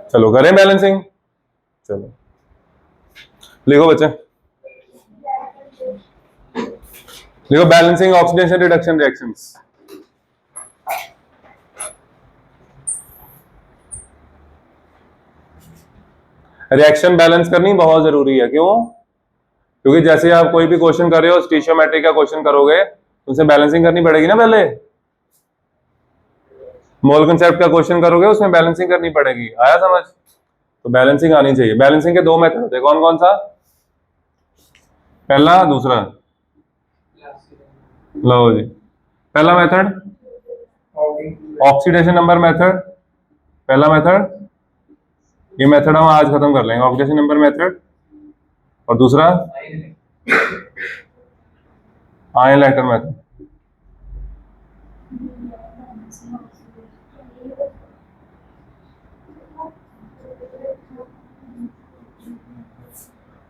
चलो करें बैलेंसिंग। चलो लिखो बच्चे, लिखो balancing oxidation reduction reactions. Reaction balance करनी बहुत जरूरी है। क्यों? क्योंकि जैसे आप कोई भी क्वेश्चन कर रहे हो, स्टीशियोमेट्री का क्वेश्चन करोगे तो उसे बैलेंसिंग करनी पड़ेगी ना। पहले मोल कंसेप्ट का क्वेश्चन करोगे उसमें बैलेंसिंग करनी पड़ेगी। आया समझ? तो बैलेंसिंग आनी चाहिए। बैलेंसिंग के दो मेथड होते हैं, कौन कौन सा? पहला, दूसरा। लो जी, पहला मेथड ऑक्सीडेशन नंबर मेथड। पहला मेथड, ये मेथड हम आज खत्म कर लेंगे, ऑक्सीडेशन नंबर मेथड। और दूसरा आयन लाइटर मेथड।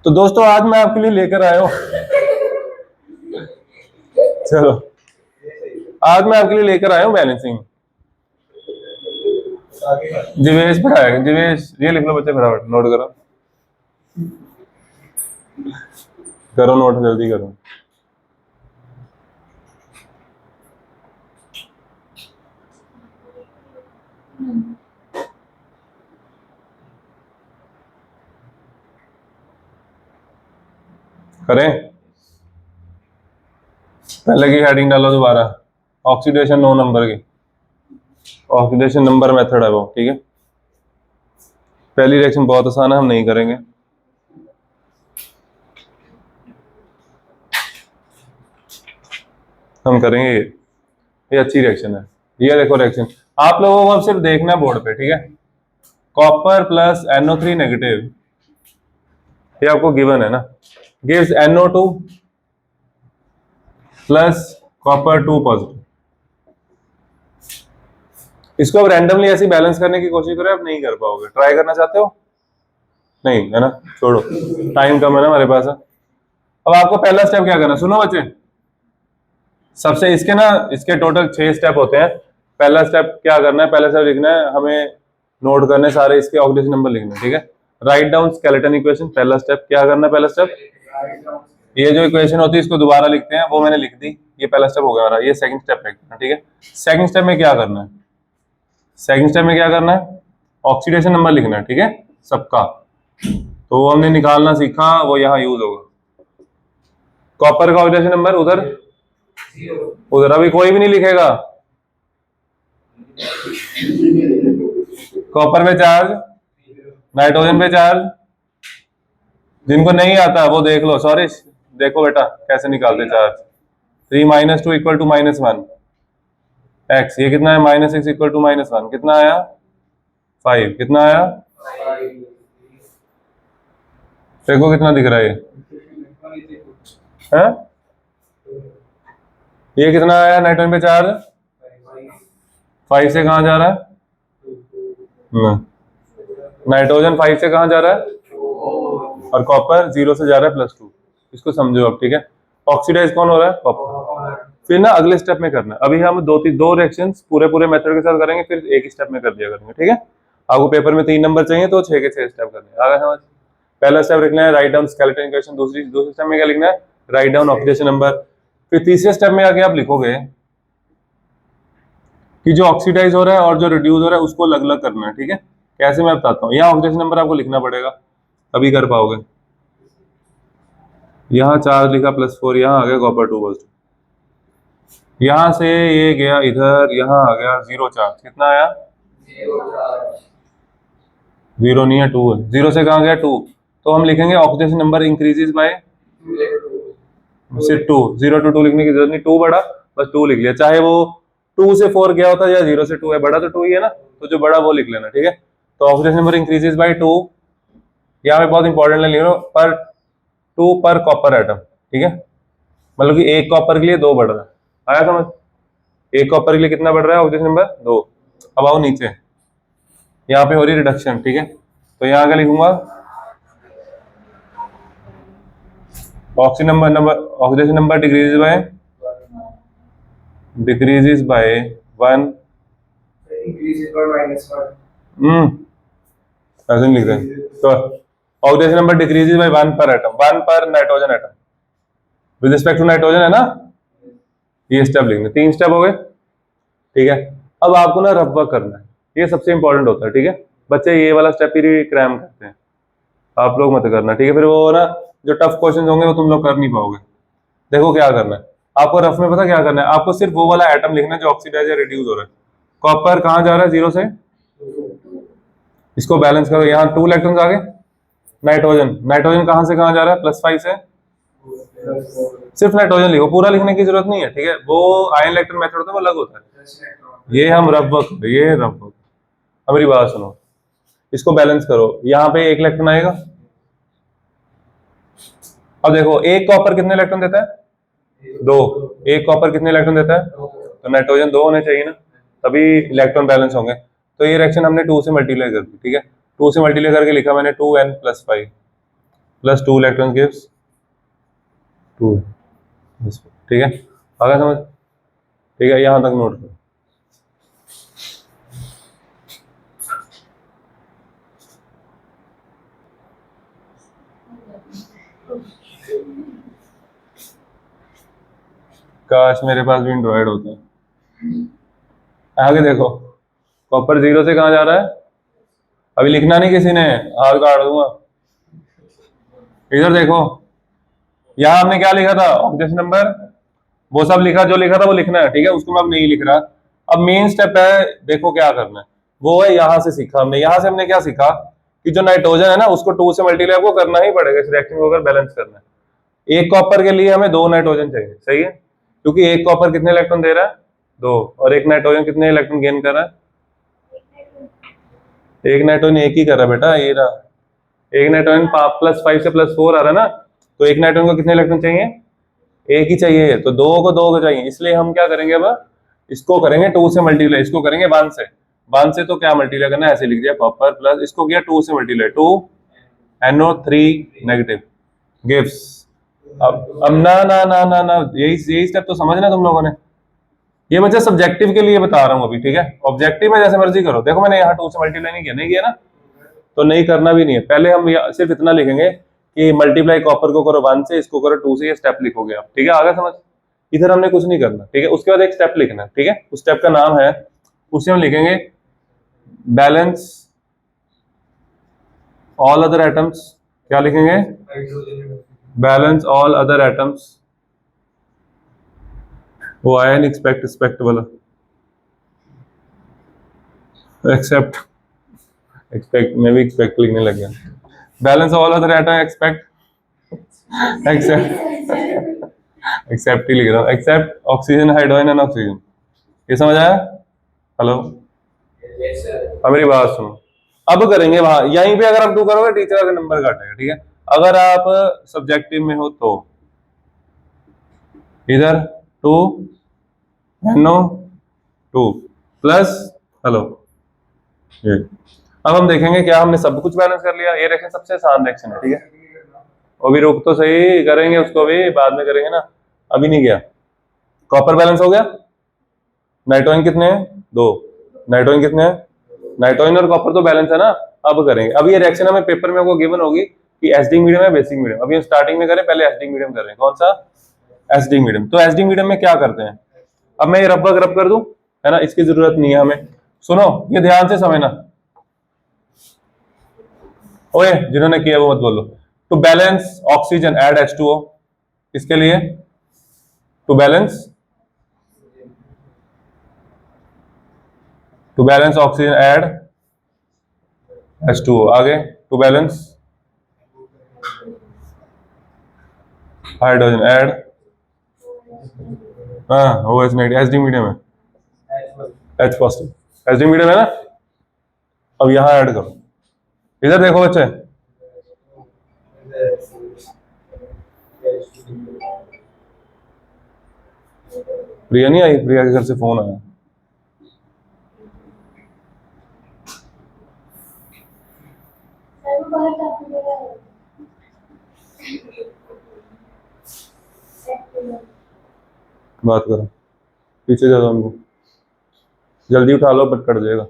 तो दोस्तों आज मैं आपके लिए लेकर आया हूं चलो आज मैं आपके लिए लेकर आया हूं बैलेंसिंग। जिवेश पढ़ाएगा। जिवेश ये लिख लो बच्चे, फटाफट नोट करो, करो नोट, जल्दी करो। करें? पहले की हेडिंग डालो दोबारा, ऑक्सीडेशन 9 नंबर की, ऑक्सीडेशन नंबर मेथड है वो। ठीक है, पहली रिएक्शन बहुत आसान है, हम नहीं करेंगे। हम करेंगे ये अच्छी रिएक्शन है। ये देखो रिएक्शन, आप लोगों को अब सिर्फ देखना है बोर्ड पे। ठीक है, कॉपर प्लस NO3 नेगेटिव, ये आपको गिवन है ना, gives NO2 plus copper 2 positive. इसको अब रैंडमली ऐसे बैलेंस करने की कोशिश करो, आप नहीं कर पाओगे। ट्राई करना चाहते हो? नहीं है ना, छोड़ो, टाइम कम है ना हमारे पास। अब आपको पहला स्टेप क्या करना, सुनो बच्चे, सबसे इसके ना, इसके टोटल 6 स्टेप होते हैं। पहला स्टेप क्या करना है, पहला स्टेप लिखना है हमें, नोट करने सारे इसके ऑक्सीडेशन नंबर लिखना है। ठीक है, राइट डाउन स्केलेटन इक्वेशन। पहला स्टेप क्या करना है, पहला स्टेप ये जो इक्वेशन होती है इसको दोबारा लिखते हैं, वो मैंने लिख दी। ये पहला स्टेप हो गया हमारा, ये सेकंड स्टेप लिखना। ठीक है, सेकंड स्टेप में क्या करना है, सेकंड स्टेप में क्या करना है, ऑक्सीडेशन नंबर लिखना है। ठीक है, सबका, तो वो हमने निकालना सीखा, वो यहाँ यूज होगा। कॉपर का ऑक्सीडेशन नंबर उधर, उधर अभी कोई भी नहीं लिखेगा। कॉपर पे चार्ज, नाइट्रोजन पे चार्ज, जिनको नहीं आता वो देख लो। सॉरी, देखो बेटा कैसे निकालते चार्ज। 3 - 2 = -1 x, ये कितना है, -6 = -1, कितना आया 5, कितना आया, देखो कितना दिख रहा है है? ये कितना आया नाइट्रोजन पे चार्ज, 5 से कहाँ जा रहा है, नाइट्रोजन 5 से कहाँ जा रहा है, और कॉपर 0 से जा रहा है +2। इसको समझो अब। ठीक है, ऑक्सीडाइज कौन हो रहा है, कॉपर। फिर ना अगले स्टेप में करना है, अभी हम दो रिएक्शंस पूरे मेथड के साथ करेंगे, फिर एक स्टेप में कर दिया करेंगे। ठीक है, आपको पेपर में 3 नंबर चाहिए तो 6 के 6 स्टेप करने हैं। आगे समझ? पहला स्टेप लिखना है राइट डाउन स्केलेटन इक्वेशन। दूसरे स्टेप में क्या लिखना है, राइट डाउन ऑक्सीडेशन नंबर। फिर तीसरे स्टेप में आके आप लिखोगे कि जो ऑक्सीडाइज हो रहा है और जो रिड्यूस हो रहा है उसको अलग अलग करना है। ठीक है, कैसे मैं बताता हूँ। यहाँ ऑक्सीडेशन नंबर आपको लिखना पड़ेगा, तभी कर पाओगे। यहाँ चार्ज लिखा +4, यहाँ आ गया कॉपर 2 पॉजिटिव, यहाँ से ये गया इधर, यहाँ आ गया 0 चार्ज, कितना आया, 0 नहीं है, 2 है। 0 से कहाँ गया 2, तो हम लिखेंगे ऑक्सीडेशन नंबर इंक्रीजेस बाय सिर्फ 2, 0 to 2 लिखने की जरूरत नहीं, 2 बड़ा, बस 2 लिख लिया। चाहे वो 2 से 4 गया होता या 0 से 2 है, बड़ा तो 2 ही है ना, तो जो बड़ा वो लिख लेना। ठीक है, तो ऑक्सीडेशन नंबर इंक्रीजेस बाय 2, यहाँ पे बहुत इंपॉर्टेंट है, लिख लो पर 2 पर कॉपर एटम। ठीक है, मतलब कि एक कॉपर के लिए 2 बढ़ रहा है। आया समझ? एक कॉपर के लिए कितना बढ़ रहा है ऑक्सीडेशन नंबर, 2। अब आओ नीचे, यहाँ पे हो रही रिडक्शन। ठीक है, तो यहाँ क्या लिखूंगा, oxidation number decreases by 1 increases by -1. ऐसे नहीं लिखते हैं। तो ऑक्सीडेशन नंबर डिक्रीजेस बाय 1 पर एटम, 1 पर nitrogen atom with respect to nitrogen, है ना। ये स्टेप लिखने, 3 स्टेप हो गए, ठीक है। अब आपको ना रफ वर्क करना है, ये सबसे इंपॉर्टेंट होता है, ठीक है। बच्चे ये वाला स्टेप ही क्रैम करते हैं, आप लोग मत करना, ठीक है। फिर वो ना जो टफ क्वेश्चन होंगे वो तुम लोग कर नहीं पाओगे। देखो क्या करना है आपको रफ में, पता क्या करना है आपको, सिर्फ वो वाला एटम लिखना है जो ऑक्सीडाइज या रिड्यूस हो रहा है। कॉपर कहाँ जा रहा है 0 से, इसको बैलेंस करो, यहाँ 2 इलेक्ट्रॉन्स आ गए। नाइट्रोजन, नाइट्रोजन कहाँ से कहाँ जा रहा है, +5 से। सिर्फ नाइट्रोजन लिखो, पूरा लिखने की जरूरत नहीं है, ठीक है। वो आयन इलेक्ट्रॉन मेथड होता है, वो अलग होता है। ये हम रफ वर्क, ये रफ वर्क। अब मेरी बात सुनो, इसको बैलेंस करो, यहाँ पे 1 इलेक्ट्रॉन आएगा। अब देखो एक कॉपर कितने इलेक्ट्रॉन देता है, 2। एक कॉपर कितने इलेक्ट्रॉन देता है, तो नाइट्रोजन 2 होने चाहिए ना, तभी इलेक्ट्रॉन बैलेंस होंगे। तो ये रिएक्शन हमने 2 से मल्टीप्लाई कर दी, ठीक है। 2 से मल्टीप्लाई करके लिखा मैंने 2n + 5 प्लस 2 इलेक्ट्रॉन गिव्स 2, ठीक है। आगे समझ, ठीक है, यहां तक नोट करो। काश मेरे पास भी एंड्रॉइड होता। आगे देखो, कॉपर 0 से कहां जा रहा है, अभी लिखना नहीं किसी ने, हाथ काट दूंगा। इधर देखो, यहाँ हमने क्या लिखा था, ऑक्सीडेशन नंबर, वो सब लिखा, जो लिखा था वो लिखना है, ठीक है। उसको मैं अब नहीं लिख रहा। अब मेन स्टेप है, देखो क्या करना है, वो है यहाँ से सीखा हमने। यहाँ से हमने क्या सीखा कि जो नाइट्रोजन है ना उसको 2 से मल्टीप्लाई को करना ही पड़ेगा इस रिएक्शन को अगर बैलेंस करना है। एक कॉपर के लिए हमें 2 नाइट्रोजन चाहिए, सही है, क्योंकि एक कॉपर कितने इलेक्ट्रॉन दे रहा है, 2, और एक नाइट्रोजन कितने इलेक्ट्रॉन गेन कर रहा है, एक नाइट्रोजन एक ही कर रहा है बेटा, ये रहा। एक नाइट्रोजन +5 से +4 आ रहा है ना, तो एक नाइट्रोजन को कितने इलेक्ट्रॉन चाहिए, एक ही चाहिए, तो 2 को 2 को चाहिए। इसलिए हम क्या करेंगे, अब इसको करेंगे 2 से मल्टीप्लाई, इसको करेंगे 1 से। 1 से तो क्या मल्टीप्लाई करना है, ऐसे लिख दिया, कॉपर प्लस इसको किया 2 से मल्टीप्लाई, 2 NO3 नेगेटिव गिव्स। अब ना ना ना ना ना, यही स्टेप तो समझना तुम लोगों ने। ये बच्चा सब्जेक्टिव के लिए बता रहा हूँ अभी, ठीक है। ऑब्जेक्टिव में जैसे मर्जी करो। देखो मैंने यहाँ 2 से मल्टीप्लाई नहीं किया ना, तो नहीं करना भी नहीं है। पहले हम सिर्फ इतना लिखेंगे कि मल्टीप्लाई कॉपर को करो 1 से, इसको करो 2 से, ये स्टेप लिखोगे आप, ठीक है। आगे समझ, इधर हमने कुछ नहीं करना, ठीक है। उसके बाद एक स्टेप लिखना है, ठीक है। उस स्टेप का नाम है, उसे हम लिखेंगे बैलेंस ऑल अदर एटम्स। क्या लिखेंगे, बैलेंस ऑल अदर एटम्स। वो आया नहीं, एक्सपेक्ट वाला, एक्सेप्ट, मैं भी एक्सपेक्ट लिखने लग गया। Balance all other atom expect, except ही लिख रहा हूँ, except oxygen, hydrogen and oxygen. ये समझ आया, हेलो। अब मेरी बात सुनो, अब करेंगे वहां, यहीं पे अगर आप 2 करोगे टीचर का नंबर काटेगा, ठीक है। अगर आप सब्जेक्टिव में हो तो इधर 2 NO2 प्लस, हेलो, ये। अब हम देखेंगे क्या हमने सब कुछ बैलेंस कर लिया। ये रिएक्शन सबसे आसान रिएक्शन है, ठीक है। अभी रुक तो सही, करेंगे उसको भी बाद में करेंगे ना, अभी नहीं किया। कॉपर बैलेंस हो गया, नाइट्रोजन कितने हैं, 2, नाइट्रोजन कितने हैं, नाइट्रोजन और कॉपर तो बैलेंस है ना। अब करेंगे, अब ये रिएक्शन हमें पेपर में आपको गिवन होगी कि एसिडिक मीडियम है बेसिक मीडियम। अभी हम स्टार्टिंग में करें, पहले एसिडिक मीडियम करें, कौन सा, एसिडिक मीडियम। तो एसिडिक मीडियम में क्या करते हैं, अब मैं ये रब कर दूं, है ना, इसकी जरूरत नहीं है हमें। सुनो ये ध्यान से समझना, ओए जिन्होंने किया वो मत बोलो। To balance oxygen add H2O, इसके लिए to balance oxygen add H2O। आगे टू बैलेंस हाइड्रोजन ऐड, हाँ OH नेगेटिव, एसिडिक मीडियम है, H पॉजिटिव एसिडिक मीडियम है ना। अब यहां ऐड करो, इधर देखो बच्चे, प्रिया नहीं आई, प्रिया के घर से फोन आया। बात करो, पीछे जाओ उनको। जल्दी उठा लो बट कट जाएगा।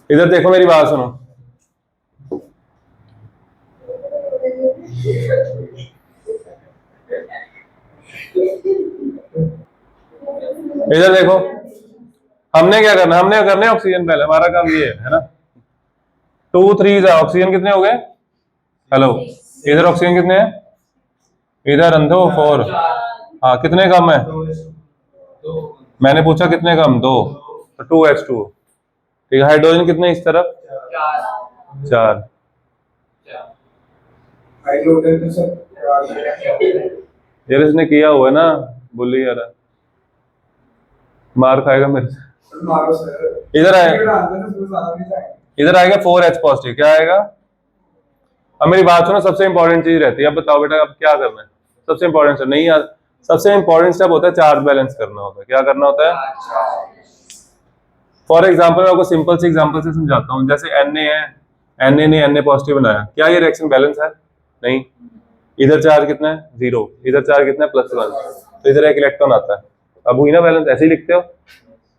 इधर देखो, मेरी बात सुनो। इधर देखो, हमने क्या करना, हमने करना है ऑक्सीजन पहले, हमारा काम ये है ना। 2 3 ऑक्सीजन कितने हो गए? हेलो, इधर ऑक्सीजन कितने हैं? इधर अंधो 4। हाँ, कितने कम है? मैंने पूछा कितने कम? 2, तो 2h2। ठीक है, हाइड्रोजन कितने इस तरफ? 4। यार इसने किया हुआ है ना, बोली यार, मार खाएगा मेरे से। इधर आएगा, इधर आएगा 4H पॉजिटिव। क्या आएगा? अब मेरी बात सुनो, सबसे इंपॉर्टेंट चीज रहती है। अब बताओ बेटा, अब क्या करना है? सबसे इंपॉर्टेंट स्टेप नहीं यार, सबसे इंपॉर्टेंट स्टेप होता है चार्ज बैलेंस करना होता है। क्या करना होता है? फॉर एग्जाम्पल मैं आपको सिंपल से एग्जाम्पल से समझाता हूँ। जैसे Na है, Na ने Na पॉजिटिव बनाया, क्या ये रिएक्शन बैलेंस है? नहीं। इधर चार्ज कितना है? 0। इधर चार्ज कितना है? +1। तो इधर एक इलेक्ट्रॉन आता है। अब हुई ना बैलेंस? ऐसे ही लिखते हो,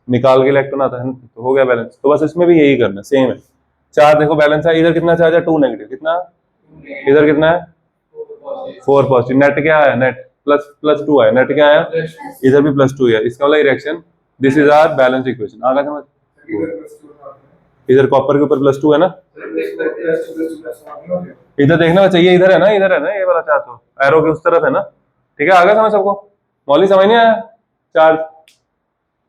निकाल के इलेक्ट्रॉन आता है ना, तो हो गया बैलेंस। तो बस इसमें भी यही करना, सेम है। चार्ज देखो बैलेंस है, इधर कितना चार्ज है? 2 नेगेटिव। कितना? इधर कितना है? 4 पॉजिटिव। नेट क्या है? नेट +2 है। नेट क्या है? इधर भी +2 है। इसका वाला reaction, this is our balance equation. आगे समझ? इधर कॉपर के ऊपर +2 है ना, इधर देखना चाहिए, इधर है ना, इधर है ना, ये वाला चार्ज तो एरो के उस तरफ है ना। ठीक है, आगे समझ सबको? मौली समझ नहीं आया? चार्ज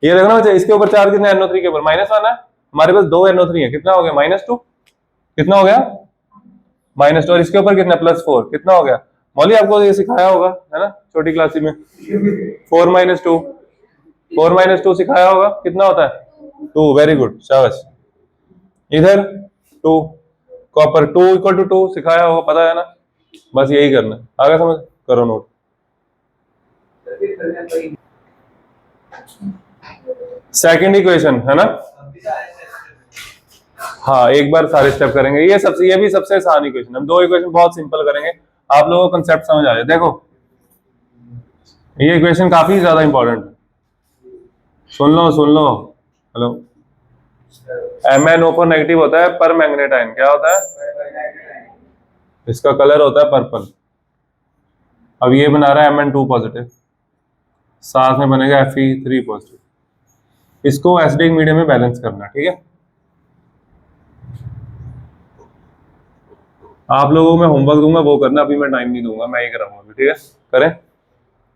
ये देखना चाहिए, इसके ऊपर चार्ज कितना है? NO3 के ऊपर -1 है। हमारे पास 2 NO3 है, कितना हो गया? -2। कितना हो गया? -2। और इसके ऊपर कितना? +4। कितना हो गया? मौली आपको ये सिखाया होगा है ना, छोटी क्लास में। 4 - 2 सिखाया होगा, कितना होता है? 2। वेरी गुड, शाबाश। इधर 2, कॉपर 2 = 2 सिखाया होगा, पता है ना। बस यही करना है, आगे समझ? करो नोट। सेकंड इक्वेशन है ना। हाँ, एक बार सारे स्टेप करेंगे। ये भी सबसे आसान इक्वेशन। हम 2 इक्वेशन बहुत सिंपल करेंगे, आप लोगों को कंसेप्ट समझ आ जाए। देखो, ये इक्वेशन काफी ज्यादा इंपॉर्टेंट है, सुन लो। हेलो, MnO4 नेगेटिव होता है पर मैग्नेट आयन। क्या होता है? इसका कलर होता है पर्पल। अब ये बना रहा है Mn2 पॉजिटिव, साथ में बनेगा Fe3 पॉजिटिव। इसको एसिडिक मीडियम में बैलेंस करना, ठीक है। आप लोगों को मैं होमवर्क दूंगा, वो करना। अभी मैं टाइम नहीं दूंगा, मैं ही कराऊंगा, ठीक है। करें।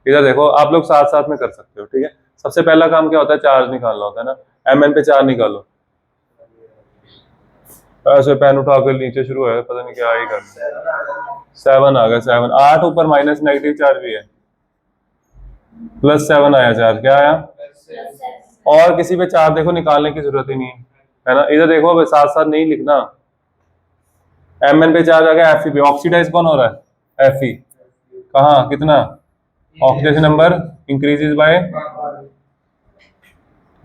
इधर देखो, आप लोग साथ साथ में कर सकते हो, ठीक है। सबसे पहला काम क्या होता है? चार्ज निकालना होता है ना। Mn पे चार्ज निकालो। ऐसे पेन उठा कर नीचे शुरू है, पता नहीं क्या ही करना। 7 आ गया, 7। 8 ऊपर माइनस नेगेटिव चार्ज भी है, +7 आया चार्ज। क्या आया? और किसी पे चार्ज देखो निकालने की जरूरत ही नहीं है ना। इधर देखो, साथ साथ नहीं लिखना। Mn पे चार्ज आ गया, Fe पे। ऑक्सीडाइज कौन हो रहा है? Fe। कहाँ? कितना? ऑक्सीडेशन नंबर इंक्रीजेस बाय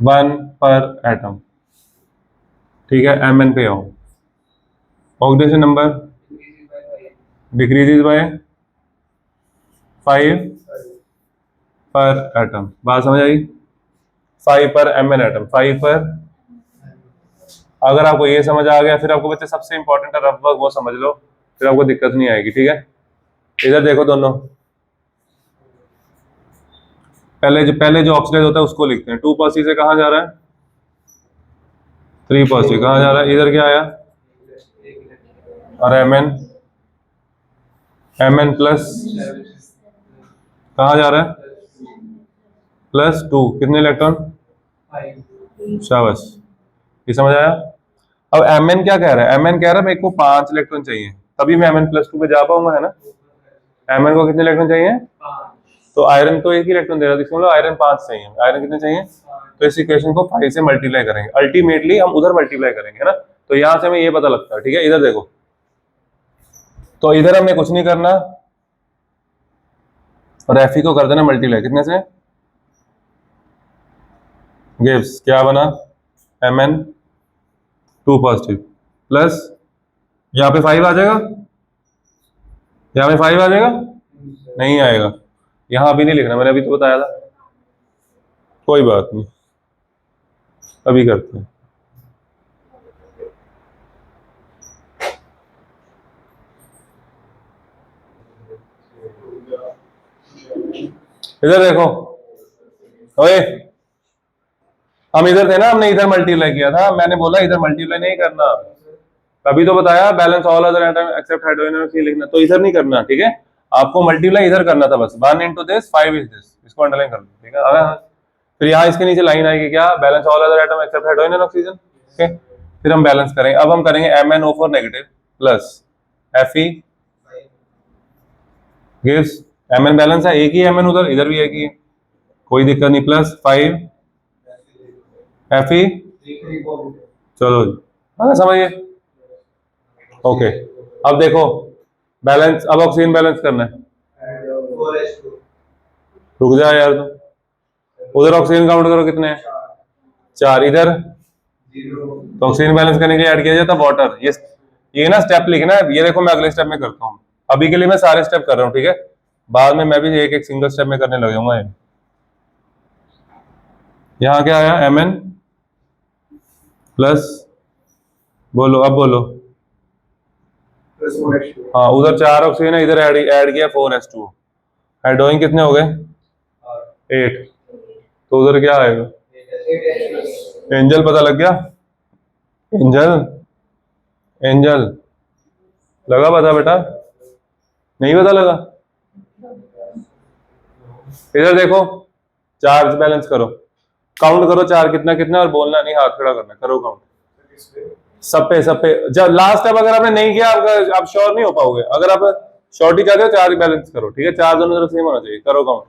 1 पर एटम। ठीक है, Mn पे आओ। ऑक्सीडेशन नंबर डिक्रीजेस बाय 5 पर एटम। बात समझ आई? 5 पर Mn एटम, 5 पर। अगर आपको ये समझ आ गया, फिर आपको बच्चे सबसे इंपॉर्टेंट है रफ वर्क, वो समझ लो, फिर आपको दिक्कत नहीं आएगी, ठीक है। इधर देखो दोनों, पहले जो ऑक्सीडाइज होता है उसको लिखते हैं। 2 पॉजिटिव से कहाँ जा रहा है? 3 पॉजिटिव। कहाँ जा रहा है? इधर क्या आया? और Mn प्लस कहाँ जा रहा है? +2। कितने इलेक्ट्रॉन? शाबाश, ये समझ आया। अब Mn क्या कह रहा है? Mn कह रहा है मेरे को 5 इलेक्ट्रॉन चाहिए, तभी मैं Mn+2 पे जा पाऊंगा, है ना। Mn को कितने इलेक्ट्रॉन चाहिए? तो आयरन तो 1 ही इलेक्ट्रॉन दे रहा है, इसमें आयरन 5 चाहिए। आयरन कितने चाहिए? तो इस इक्वेशन को 5 से मल्टीप्लाई करेंगे, अल्टीमेटली हम उधर मल्टीप्लाई करेंगे, है ना। तो यहां से हमें ये पता लगता है, ठीक है। इधर देखो, तो इधर हमें कुछ नहीं करना, और Fe को कर देना मल्टीप्लाई। कितने से? गिव्स क्या बना? Mn2 पॉजिटिव प्लस, यहाँ पे 5 आ जाएगा, यहाँ पे 5 आ जाएगा, नहीं आएगा। यहाँ अभी नहीं लिखना, मैंने अभी तो बताया था। कोई बात नहीं, अभी करते हैं। इधर देखो, ओए हम इधर थे ना, हमने इधर मल्टीप्लाई किया था, मैंने बोला इधर मल्टीप्लाई नहीं करना, तभी तो बताया balance all other item except hydrogen लिखना, तो इधर नहीं करना, ठीक है। आपको मल्टीप्लाई इधर करना था बस, 1 into this 5 is this, इसको अंडरलाइन कर लो, ठीक है। फिर यहाँ इसके नीचे लाइन आएगी क्या, balance all other item except hydrogen oxygen, okay. फिर हम बैलेंस करेंगे, अब हम करेंगे MnO4 negative plus Fe gives Mn balance है, एक ही Mn उधर, इधर भी एक ही है, कोई दिक्कत नहीं, प्लस 5 Fe, चलो जी, समझिए, ओके। अब देखो बैलेंस, अब ऑक्सीजन बैलेंस करना है, रुक जा यार, तो उधर ऑक्सीजन काउंट करो कितने हैं, 4, इधर तो ऑक्सीजन बैलेंस करने के लिए ऐड किया जाता वाटर, ये ना स्टेप लिखना है, ये देखो मैं अगले स्टेप में करता हूँ, अभी के लिए मैं सारे स्टेप कर रहा हूँ, ठीक है। बाद में मैं भी एक एक सिंगल स्टेप में करने लग जाऊंगा। यहाँ क्या आया, Mn प्लस, बोलो अब बोलो, हाँ उधर 4 ऑक्सीजन है, इधर ऐड किया 4H2O, हाइड्रोजन कितने हो गए 8, तो उधर क्या आएगा, एंजल, पता लग गया, एंजल, एंजल लगा पता बेटा, नहीं पता लगा, इधर देखो चार्ज बैलेंस करो, काउंट करो 4 कितना कितना, और बोलना नहीं, हाथ खड़ा करना, करो काउंट सब पे, जब लास्ट टाइम अगर आपने नहीं किया आप श्योर नहीं हो पाओगे, अगर आप शॉर्टी चाहते हो 4 बैलेंस करो, ठीक है, 4 दोनों तरफ सेम होना चाहिए, करो काउंट।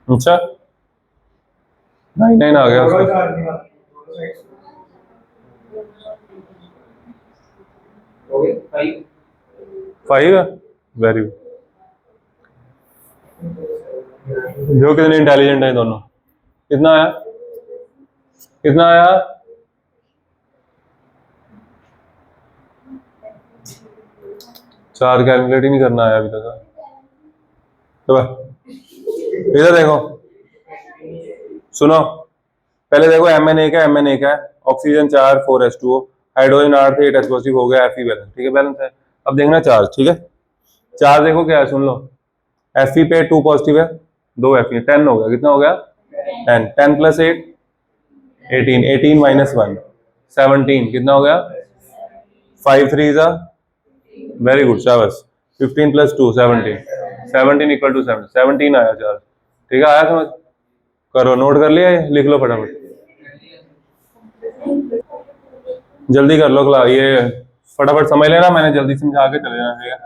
अच्छा 9 आ गया उसका, 5, वेरी गुड, जो कितने इंटेलिजेंट है दोनों, कितना आया, कितना आया, चार कैलकुलेट ही नहीं करना आया अभी तक, तो इधर देखो, सुनो पहले देखो, MnA का है, oxygen 4 4H2O, hydrogen 8 8 H positive हो गया, Fe बैलेंस, ठीक है, बैलेंस है। अब देखना चार्ज, ठीक है, चार्ज देखो क्या है, सुन लो, Fe पे 2 पॉजिटिव है, 2 Fe, 10 हो गया, कितना हो गया 10, 10 प्लस 8 18, 18 माइनस 1 17, कितना हो गया 5 3 जा, वेरी गुड, शाबाश, 15 प्लस 2 17, 17 इक्वल टू 7, 17 आया चार्ज, ठीक है, आया समझ, करो, नोट कर लिया, लिख लो फटाफट, जल्दी कर लो क्लास, ये फटाफट समझ लेना, मैंने जल्दी समझा के चले जाना, ठीक है।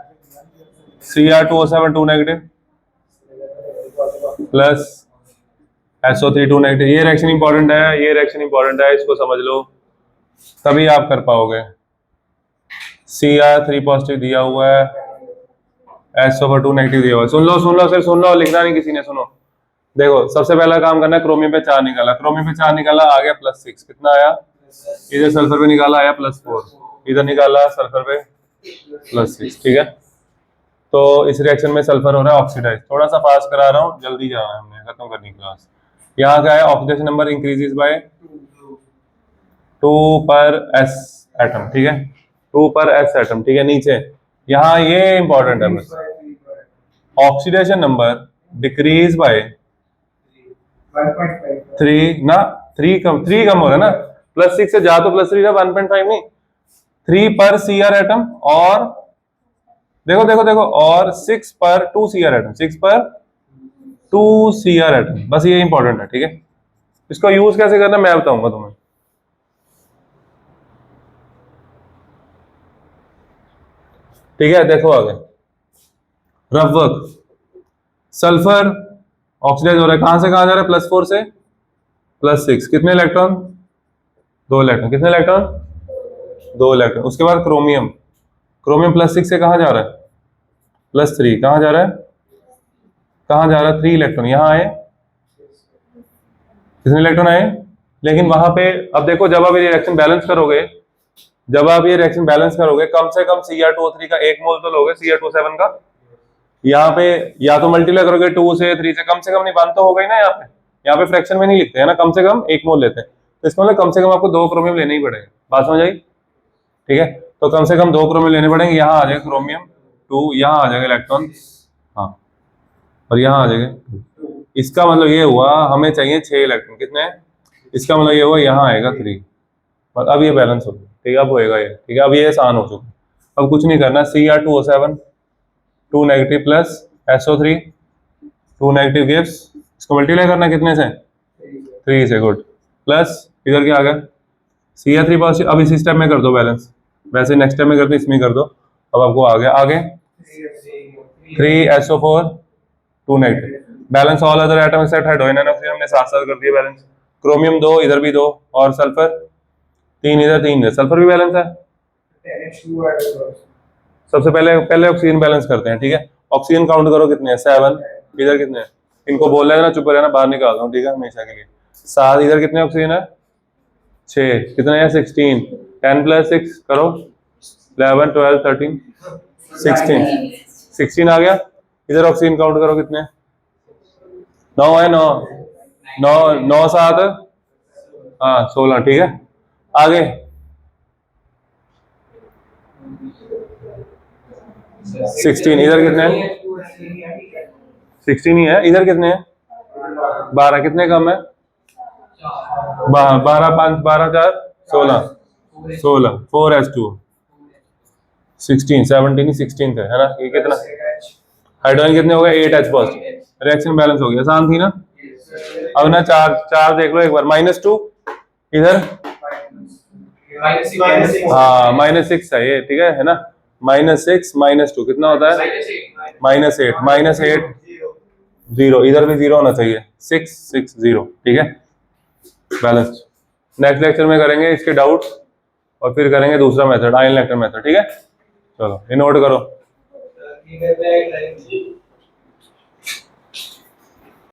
Cr2O7 2 negative plus SO3 2 negative, ये रिएक्शन इंपॉर्टेंट है, ये रिएक्शन इंपॉर्टेंट है, इसको समझ लो तभी आप कर पाओगे। Cr3 पॉजिटिव दिया हुआ है, SO2 नेगेटिव दिया हुआ है, सुन लो सिर्फ सुन लो, लिखना नहीं किसी ने, सुनो देखो, सबसे पहला काम करना है, क्रोमियम पे 4 निकाला, क्रोमियम पे 4 निकाला, आ गया +6, कितना आया, इधर सल्फर पे निकाला, आया +4, इधर निकाला सल्फर पे +6, ठीक है। तो इस रिएक्शन में सल्फर हो रहा है ऑक्सीडाइज, थोड़ा सा फास्ट करा रहा हूँ, जल्दी जाना है, हमने खत्म करनी क्लास। यहाँ क्या है, ऑक्सीडेशन नंबर इंक्रीजेस बाय 2 पर S एटम, ठीक है, 2 पर S एटम, ठीक है। नीचे यहाँ ये इंपॉर्टेंट है, बस ऑक्सीडेशन नंबर डिक्रीज बाय 3 ना, 3 कम हो रहा है ना, +6 से जा तो +3 था, 1.5 नहीं, 3 पर Cr एटम, और देखो और 6 पर 2 Cr एटम, 6 पर 2 Cr एटम, बस ये इंपॉर्टेंट है, ठीक है। इसको यूज कैसे करना मैं बताऊंगा तुम्हें, ठीक है। देखो आगे रफ वर्क, सल्फर ऑक्सीडाइज हो रहा है, कहां से कहां जा रहा है, +4 से +6, कितने इलेक्ट्रॉन, 2 इलेक्ट्रॉन, कितने इलेक्ट्रॉन 2 इलेक्ट्रॉन। उसके बाद क्रोमियम +6 से कहां जा रहा है, +3, कहां जा रहा है, 3 इलेक्ट्रॉन, यहां आए, कितने इलेक्ट्रॉन आए, लेकिन वहां पे अब देखो, जब आप ये रिएक्शन बैलेंस करोगे, कम से कम Cr2O3 का 1 मोल तो लोगे, Cr2O7 का, यहाँ पे या तो मल्टीप्लाई करोगे 2 से 3 से कम नहीं, 1 तो होगा ही ना। यहाँ पे फ्रैक्शन में नहीं लिखते हैं ना, कम से कम 1 मोल लेते हैं, तो इसका मतलब कम से कम आपको 2 क्रोमियम लेने ही पड़ेगा। बात समझ आई? ठीक है, तो कम से कम 2 क्रोमियम लेने पड़ेंगे। यहाँ आ जाएगा क्रोमियम 2, यहाँ आ जाएगा इलेक्ट्रॉन, हाँ, और यहाँ आ जाएगा। इसका मतलब ये हुआ हमें चाहिए 6 इलेक्ट्रॉन, कितने? इसका मतलब ये हुआ यहाँ आएगा 3। अब ये बैलेंस हो गया, ठीक है, अब होएगा ये, ठीक है, अब ये आसान हो चुका। अब कुछ नहीं करना, Cr2O7 2 negative plus SO3 2 negative gives, इसको मल्टीप्लाई करना कितने से? 3 से, गुड। प्लस इधर क्या आ गया? Cr3 positive. अब इसी स्टेप में कर दो बैलेंस, वैसे नेक्स्ट स्टेप में करते इसमें कर दो। अब आपको आ गया आगे 3SO4 2 negative. Balance all other atom except hydrogen and oxygen हमने साथ साथ कर दिया बैलेंस। क्रोमियम 2 इधर भी 2, और सल्फर 3 इधर 3 इधर, सल्फर भी बैलेंस है। सबसे पहले ऑक्सीजन बैलेंस करते हैं, ठीक है। ऑक्सीजन काउंट करो कितने हैं? 7, इधर कितने हैं? इनको बोल रहे हैं ना, चुप रहना, बाहर निकाल दो, ठीक है, हमेशा के लिए। 7, इधर कितने ऑक्सीजन है? 6, कितने हैं? 16। 10 प्लस 6 करो, 11 12 13 16 आ गया। इधर ऑक्सीजन काउंट करो कितने? 9 है, 9 9 9 7, हाँ 16, ठीक है। आगे 16, इधर कितने हैं? 16 ही है। इधर कितने हैं? 12, कितने कम है? 12 5 12 4 16 16 4s2 16 17 ही 16 है ना। ये कितना हाइड्रोजन कितने हो गए? 8H positive. रिएक्शन बैलेंस हो गया, आसान थी ना। अब ना चार देख लो एक बार, -2 इधर, हाँ -6 है ये, ठीक है ना। -6 -2 कितना होता है? -8 0, इधर भी 0 होना चाहिए। 6 6 0, ठीक है, बैलेंस। नेक्स्ट लेक्चर में करेंगे इसके डाउट, और फिर करेंगे दूसरा मेथड, आयन इलेक्ट्रॉन मेथड, ठीक है। चलो ये नोट करो।